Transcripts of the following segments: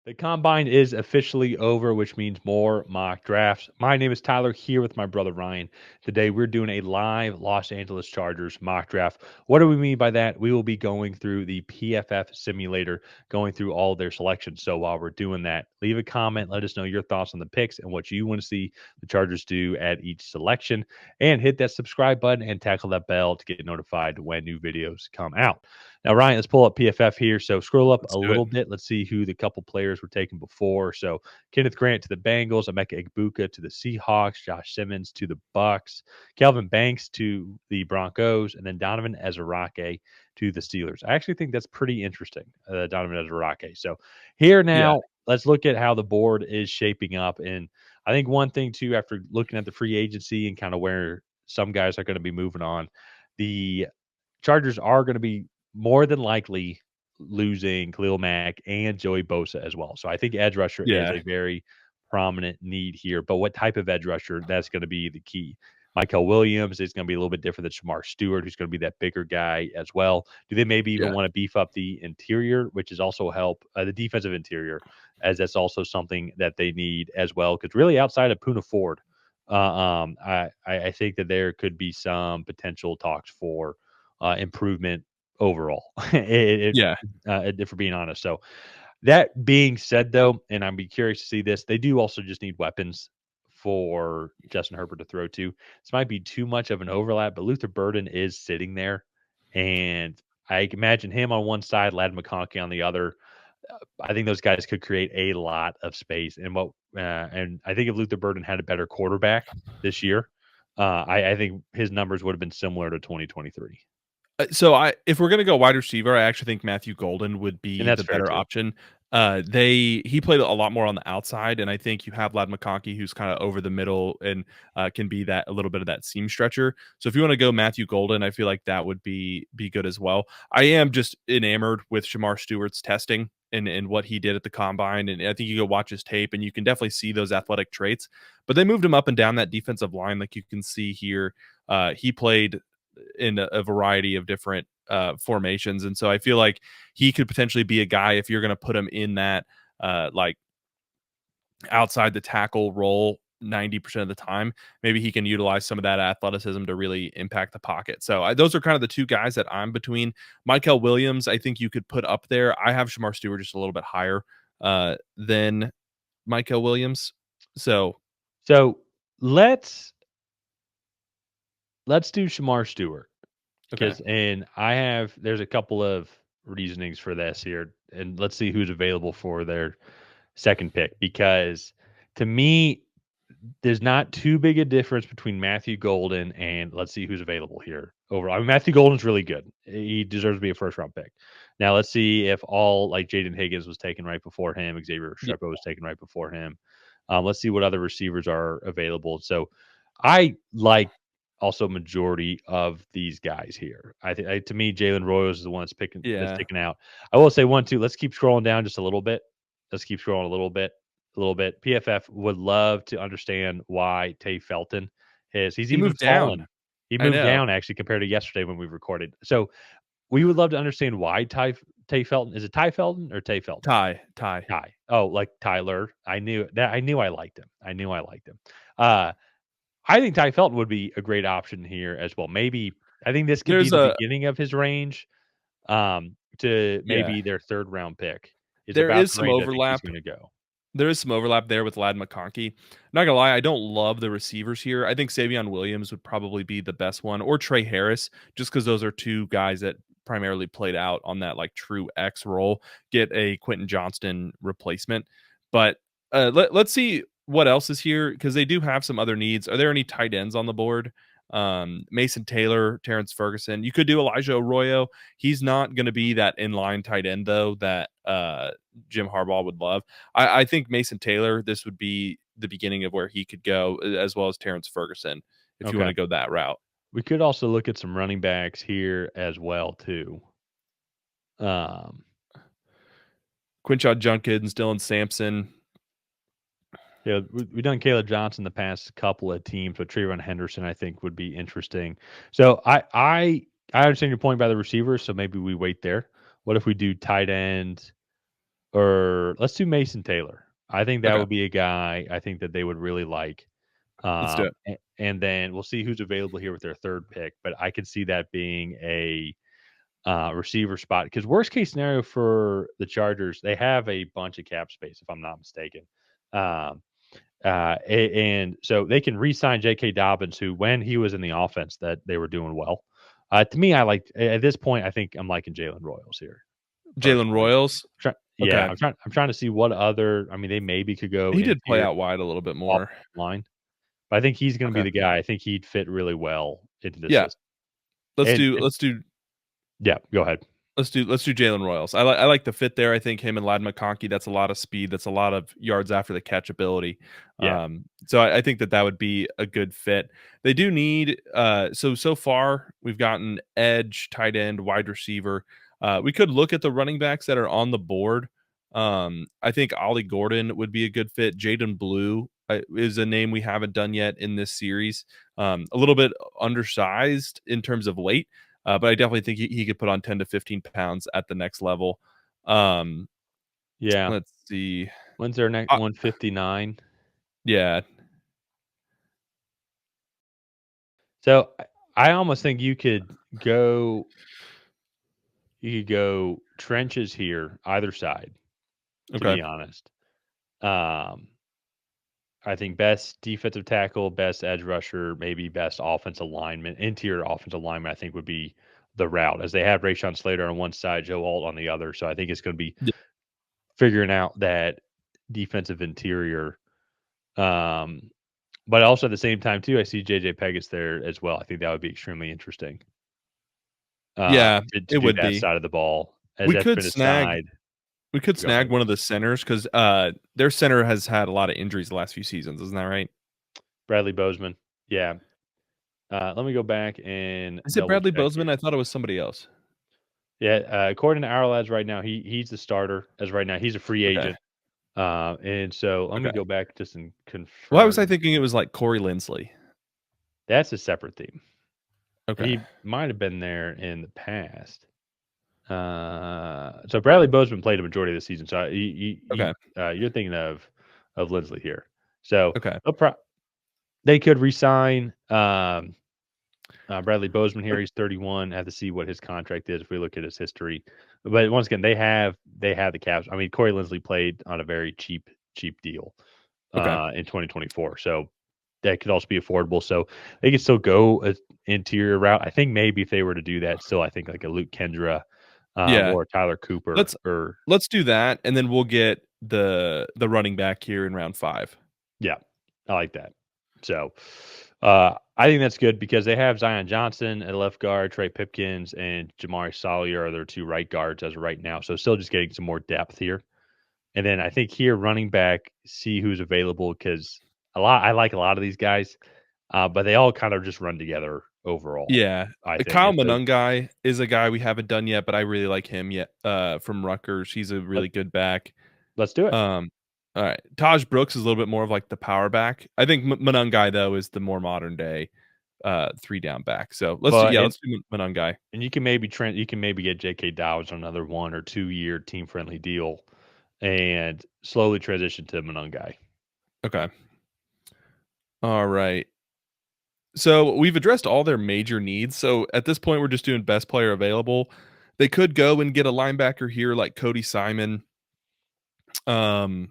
The combine is officially over, which means more mock drafts. My name is Tyler here with my brother Ryan. Today we're doing a live Los Angeles Chargers mock draft. What do we mean by that? We will be going through the PFF simulator, going through all their selections. So while we're doing that, leave a comment, let us know your thoughts on the picks and what you want to see the Chargers do at each selection. And hit that subscribe button and tackle that bell to get notified when new videos come out. Now, Ryan, let's pull up PFF here. So scroll up Let's a do it. little bit. Let's see who the couple players were taken before. So Kenneth Grant to the Bengals, Emeka Egbuka to the Seahawks, Josh Simmons to the Bucks, Calvin Banks to the Broncos, and then Donovan Ezerake to the Steelers. I actually think that's pretty interesting, Donovan Ezerake. So here Yeah. now, let's look at how the board is shaping up. And I think one thing, too, after looking at the free agency and kind of where some guys are going to be moving on, the Chargers are going to be more than likely losing Khalil Mack and Joey Bosa as well. So I think edge rusher is Yeah. a very prominent need here. But what type of edge rusher? That's going to be the key. Michael Williams is going to be a little bit different than Shamar Stewart, who's going to be that bigger guy as well. Do they maybe even Yeah. want to beef up the interior, which is also help the defensive interior, as that's also something that they need as well? Because really, outside of Puna Ford, I think that there could be some potential talks for improvement overall. Yeah. If we're being honest. So that being said, though, and I'd be curious to see this, they do also just need weapons for Justin Herbert to throw to. This might be too much of an overlap, but Luther Burden is sitting there, and I can imagine him on one side, Ladd McConkey on the other. I think those guys could create a lot of space. And I think if Luther Burden had a better quarterback this year, I think his numbers would have been similar to 2023. If we're gonna go wide receiver, I actually think Matthew Golden would And be that's the fair better too. option. He played a lot more on the outside, and I think you have Ladd McConkey, who's kind of over the middle and can be that a little bit of that seam stretcher. So if you want to go Matthew Golden, I feel like that would be good as well. I am just enamored with Shamar Stewart's testing and what he did at the combine, and I think you go watch his tape, and you can definitely see those athletic traits. But they moved him up and down that defensive line, like you can see here. He played in a variety of different formations. And so I feel like he could potentially be a guy if you're going to put him in that like outside the tackle role 90% of the time, maybe he can utilize some of that athleticism to really impact the pocket. So those are kind of the two guys that I'm between. Michael Williams, I think you could put up there. I have Shamar Stewart just a little bit higher than Michael Williams. So So let's do Shamar Stewart okay. because, and there's a couple of reasonings for this here, and let's see who's available for their second pick because to me, there's not too big a difference between Matthew Golden and let's see who's available here overall. I mean, Matthew Golden's really good. He deserves to be a first round pick. Now let's see if all like Jaden Higgins was taken right before him, Xavier Yeah. Restrepo was taken right before him. Let's see what other receivers are available. So I like also majority of these guys here. I think to me, Jalen Royals is the one that's Yeah. sticking out. I will say one, two. Let's keep scrolling down just a little bit. Let's keep scrolling a little bit. PFF would love to understand why Tay Felton he's He even moved down. fallen. He I moved know. down actually compared to yesterday when we recorded. So we would love to understand why Tay Felton. Is it Ty Felton or Tay Felton? Ty. Ty. Oh, like Tyler. I knew I liked him. I knew I liked him. Uh, I think Ty Felton would be a great option here as well. Maybe I think this could be There's the a beginning of his range. To yeah. maybe their third round pick is There about is the some range I think he's overlap. going to go. There is some overlap there with Ladd McConkey. Not gonna lie, I don't love the receivers here. I think Savion Williams would probably be the best one, or Trey Harris, just because those are two guys that primarily played out on that like true X role. Get a Quentin Johnston replacement, but let's see what else is here because they do have some other needs. Are there any tight ends on the board? Mason Taylor, Terrence Ferguson. You could do Elijah Arroyo. He's not going to be that inline tight end though that Jim Harbaugh would love. I think Mason Taylor, this would be the beginning of where he could go, as well as Terrence Ferguson, if you want Okay. to go that route. We could also look at some running backs here as well too. Um, Quinshad Junkins, Dylan Sampson. yeah, we've done Caleb Johnson the past couple of teams, but Trayvon Henderson I think would be interesting. So I understand your point by the receivers, so maybe we wait there. What if we do tight end or let's do Mason Taylor. I think that Okay, would be a guy I think that they would really like. let's do it. And then we'll see who's available here with their third pick. But I could see that being a receiver spot because worst case scenario for the Chargers, they have a bunch of cap space if I'm not mistaken. Um, and so they can re-sign J.K. Dobbins, who when he was in the offense that they were doing well. To me, I like at this point. I think I'm liking Jalen Royals here Jalen personally. Royals. Yeah, Okay, I'm trying to see what other. I mean, they maybe could go he did play interior out wide a little bit off more. line, but I think he's going to be Okay, the guy. I think he'd fit really well into the yeah. system. Let's And, do and let's do yeah, go ahead. let's do Jalen Royals. I like the fit there. I think him and Ladd McConkey. That's a lot of speed. That's a lot of yards after the catch ability. Yeah, So I think that would be a good fit. They do need. So far we've gotten edge, tight end, wide receiver. We could look at the running backs that are on the board. I think Ollie Gordon would be a good fit. Jaden Blue is a name we haven't done yet in this series. A little bit undersized in terms of weight. But I definitely think he could put on 10 to 15 pounds at the next level. Um, yeah. let's see. When's their next Uh, 159? yeah. So I almost think go you could go trenches here, either side. To Okay. be honest, um, I think best defensive tackle, best edge rusher, maybe best offensive lineman, interior offensive lineman. I think would be the route as they have Rashawn Slater on one side, Joe Alt on the other. So I think it's going to be Yeah. figuring out that defensive interior. Um, but also at the same time too, I see JJ Pegas there as well. I think that would be extremely interesting Yeah, to it do would that be. side of the ball as We that's could been a snag side. we could Go ahead. snag one of the centers because their center has had a lot of injuries the last few seasons. Isn't that right? Bradley Bozeman. Yeah. Let me go back and Is it double Bradley check Bozeman? here. I thought it was somebody else. Yeah, according to our lads right now, he's the starter as right now. He's a free Okay. agent. And so let me Okay. go back just and Why was I confirm. thinking it was like Corey Linsley? That's a separate team. Okay. He might have been there in the past. So Bradley Bozeman played a majority of the season. So Okay. you're thinking of Lindsley here. So Okay. they could resign Bradley Bozeman here. He's 31. Have to see what his contract is if we look at his history. But once again, they have the caps. I mean, Corey Linsley played on a very cheap deal Okay. in 2024, so that could also be affordable. So they could still go an interior route. I think maybe if they were to do that, still I think like a Luke Kendra Yeah. or a Tyler Cooper Let's or let's do that, and then we'll get the running back here in round 5. yeah, I like that. So I think that's good because they have Zion Johnson at left guard, Trey Pipkins and Jamari Sawyer are their two right guards as of right now. So still just getting some more depth here. And then I think here running back, see who's available because I like a lot of these guys, but they all kind of just run together overall. Yeah. I think. Kyle And so Monungai is a guy we haven't done yet, but I really like him yet from Rutgers. He's a let, really good back. let's do it. Um, all right. Taj Brooks is a little bit more of like the power back. I think Monungai though is the more modern day 3 down back. So But let's do Monungai. and you can maybe you can maybe get J.K. Downs on another 1 or 2 year team friendly deal, and slowly transition to Monungai. Okay. All right. So we've addressed all their major needs. So at this point, we're just doing best player available. They could go and get a linebacker here like Cody Simon. Um,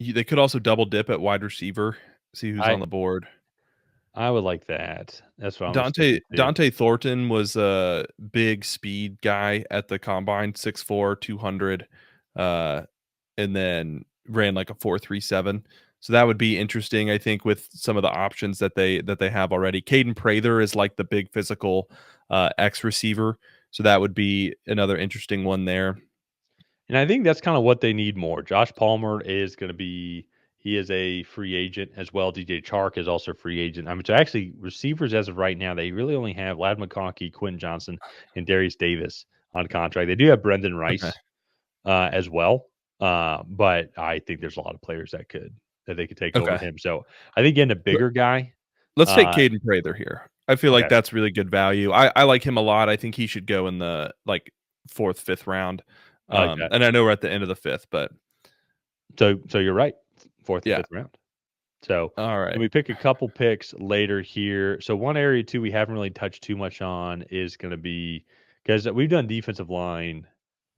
they could also double dip at wide receiver, see who's I on the board. I would like that. That's what I was Dante thinking too. Dante Thornton was a big speed guy at the combine, 6'4", 200, and then ran like a 4.37. So that would be interesting, I think, with some of the options that they have already. Caden Prather is like the big physical X receiver, so that would be another interesting one there. And I think that's kind of what they need more. Josh Palmer is going to be he is a free agent as well. DJ Chark is also a free agent. I mean, so actually receivers as of right now, they really only have Ladd McConkey, Quentin Johnson, and Darius Davis on contract. They do have Brendan Okay, Rice as well, but I think there's a lot of players that they could take over okay. him. So I think getting a bigger guy. Let's take Uh, Caden Prather here. I feel like okay, that's really good value. I like him a lot. I think he should go in the like 4th, 5th round. I like that. And I know we're at the end of the 5th, but So you're right, 4th and yeah. 5th round. So, All can right. we pick a couple picks later here? So one area too we haven't really touched too much on is gonna be because we've done defensive line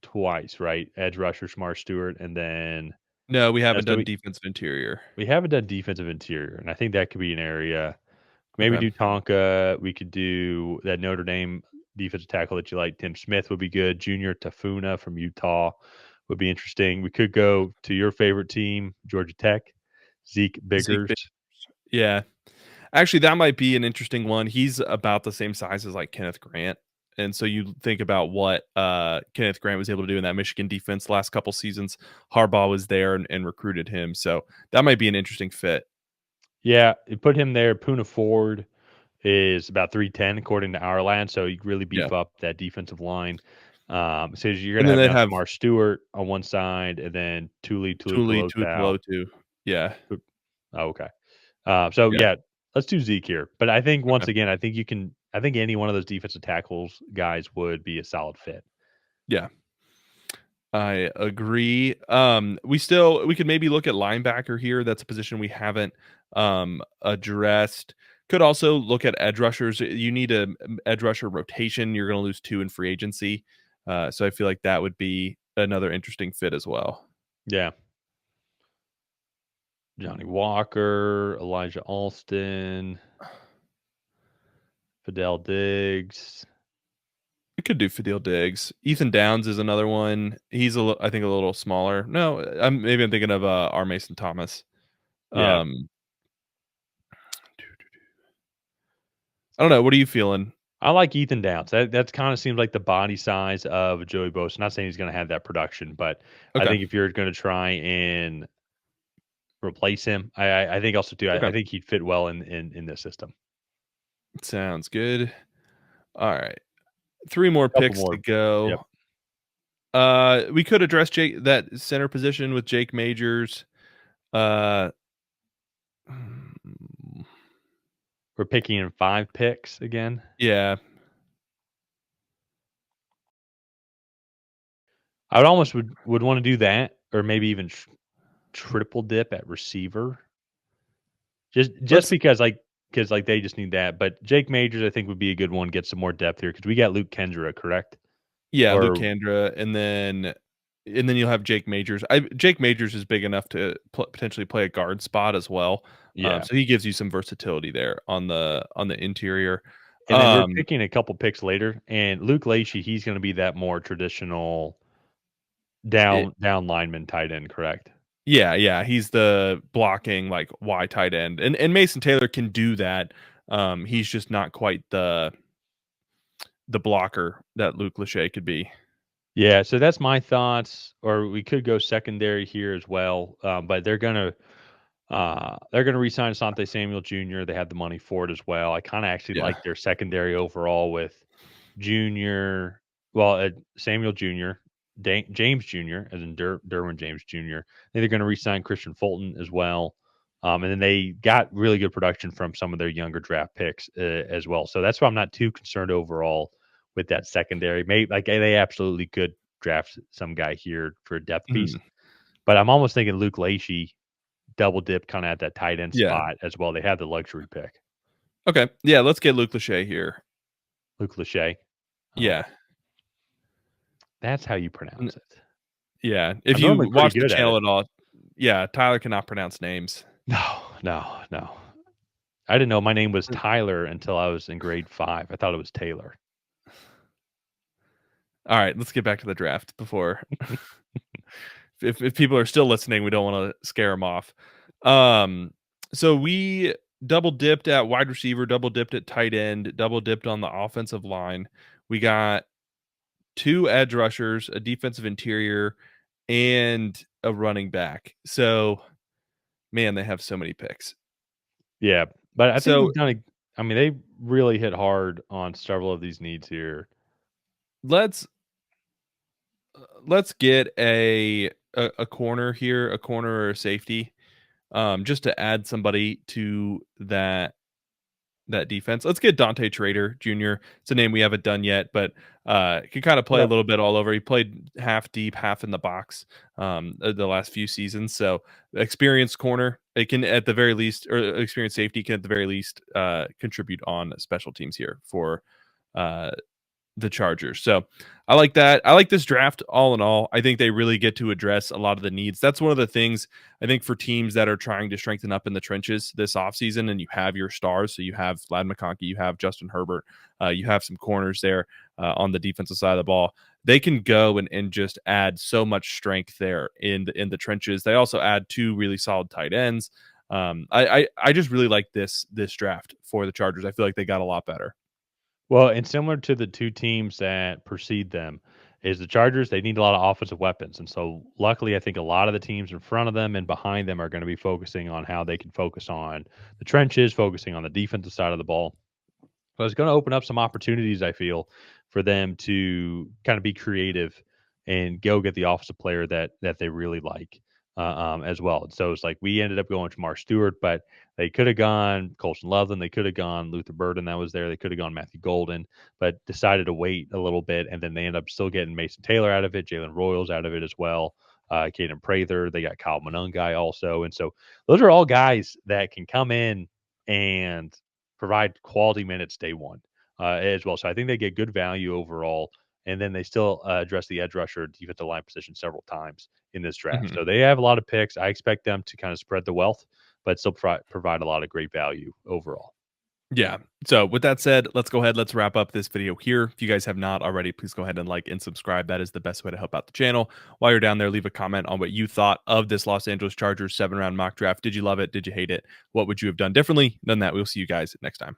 twice, right? Edge rusher, Smart Stewart, and then No, we haven't so done defensive interior. we haven't done defensive interior, and I think that could be an area. Maybe Okay. do Tonka. We could do that Notre Dame defensive tackle that you like. Tim Smith would be good. Junior Tafuna from Utah would be interesting. We could go to your favorite team, Georgia Tech, Zeke Zeke. Biggers. Yeah. Actually, that might be an interesting one. He's about the same size as like Kenneth Grant. And so you think about what Kenneth Grant was able to do in that Michigan defense the last couple seasons. Harbaugh was there and recruited him. So that might be an interesting fit. Yeah, you put him there. Puna Ford is about 310 according to our land, so you really Yeah. beef up that defensive line. So you're And gonna then have they'd now have Samar Stewart on one side, and then Tuli Tuli Tuipulotu. Tuipulotu. Yeah. Oh, okay. So Yeah. yeah, let's do Zeke here. But I think once Okay. again, I think you can. I think any one of those defensive tackles guys would be a solid fit. Yeah. I agree. We could maybe look at linebacker here. That's a position we haven't addressed. Could also look at edge rushers. You need a edge rusher rotation. You're going to lose 2 in free agency. So I feel like that would be another interesting fit as well. Yeah, Johnny Walker, Elijah Alston, Fidel Diggs. We could do Fadil Diggs. Ethan Downs is another one. He's I think a little smaller. No, I'm thinking of R. Mason Thomas. Yeah, Um, I don't know. What are you feeling? I like Ethan Downs. That kind of seems like the body size of Joey Bosa. Not saying he's going to have that production, but I Okay. think if you're going to try and replace him, I think also too. I Okay. think he'd fit well in this system. Sounds good. All right. 3 more Couple picks to more. Yep. go. We could address Jake that center position with Jake Majors. Uh, We're picking in 5 picks again. yeah. I would almost would want to do that, or maybe even triple dip at receiver, just Let's because like they just need that. But Jake Majors, I think, would be a good one. Get some more depth here because we got Luke Kendra, correct? yeah, Luke Or Kandra, and then you'll have Jake Majors. Jake Majors is big enough to potentially play a guard spot as well. yeah, So he gives you some versatility there on the interior. and then we're Um, picking a couple picks later, and Luke Lacey, he's going to be that more traditional it, down lineman tight end, correct? yeah, he's the blocking like Y tight end, and Mason Taylor can do that. He's just not quite the blocker that Luke Lachey could be. Yeah, so that's my thoughts. Or we could go secondary here as well, but they're gonna re-sign Asante Samuel Jr. They have the money for it as well. I kind of actually Yeah. like their secondary overall with Junior, well, Samuel Jr., James Jr., as in Derwin James Jr. They're going to re-sign Christian Fulton as well. And then they got really good production from some of their younger draft picks as well. So that's why I'm not too concerned overall with that secondary. Maybe like they absolutely could draft some guy here for a depth piece, Mhm. but I'm almost thinking Luke Lacey double dip kind of at that tight end Yeah. spot as well. They have the luxury pick. Okay. Yeah, let's get Luke Lachey here. Luke Lachey. Yeah. That's how you N pronounce it. yeah. If I'm you normally pretty watch the good at channel it. at all, yeah, Tyler cannot pronounce names. No, no, no. I didn't know my name was Mm. Tyler until I was in grade 5. I thought it was Taylor. All right, let's get back to the draft before if people are still listening, we don't wanna scare them off. Um, so we double dipped at wide receiver, double dipped at tight end, double dipped on the offensive line. We got 2 edge rushers, a defensive interior, and a running back. So, man, they have so many picks. Yeah, but I think So they've done I mean, they really hit hard on several of these needs here. let's let's get a corner here, a corner or a safety, just to add somebody to that that defense. Let's get Dante Trader Jr. It's a name we haven't done yet, but can kind of play What a up? little bit all over. He played half deep, half in the box the last few seasons. So experienced corner, it can at the very least, or experienced safety can at the very least contribute on special teams here for uh, the Chargers. So I like that. I like this draft all in all. I think they really get to address a lot of the needs. That's one of the things I think for teams that are trying to strengthen up in the trenches this offseason, and you have your stars. So you have Ladd McConkey, you have Justin Herbert, you have some corners there on the defensive side of the ball. They can go and just add so much strength there in the trenches. They also add two really solid tight ends. I just really like this draft for the Chargers. I feel like they got a lot better. Well, and similar to the 2 teams that precede them is the Chargers, they need a lot of offensive weapons, and so, luckily, I think a lot of the teams in front of them and behind them are gonna be focusing on how they can focus on the trenches, focusing on the defensive side of the ball. But it's going to open up some opportunities, I feel, for them to kind of be creative and go get the offensive player that they really like as well. And so it's like we ended up going to Mark Stewart, but they could have gone Colson Loveland, they could have gone Luther Burden that was there, they could have gone Matthew Golden, but decided to wait a little bit, and then they end up still getting Mason Taylor out of it, Jalen Royals out of it as well. Caden Prather, they got Kyle Monungai also, and so those are all guys that can come in and provide quality minutes day one as well. So I think they get good value overall. And then they still address the edge rusher defensive line position several times in this draft. Mhm. So they have a lot of picks. I expect them to kind of spread the wealth, but still provide a lot of great value overall. Yeah. So with that said, let's go ahead. Let's wrap up this video here. If you guys have not already, please go ahead and like and subscribe. That is the best way to help out the channel. While you're down there, leave a comment on what you thought of this Los Angeles Chargers 7-round mock draft. Did you love it? Did you hate it? What would you have done differently? None of that. We'll see you guys next time.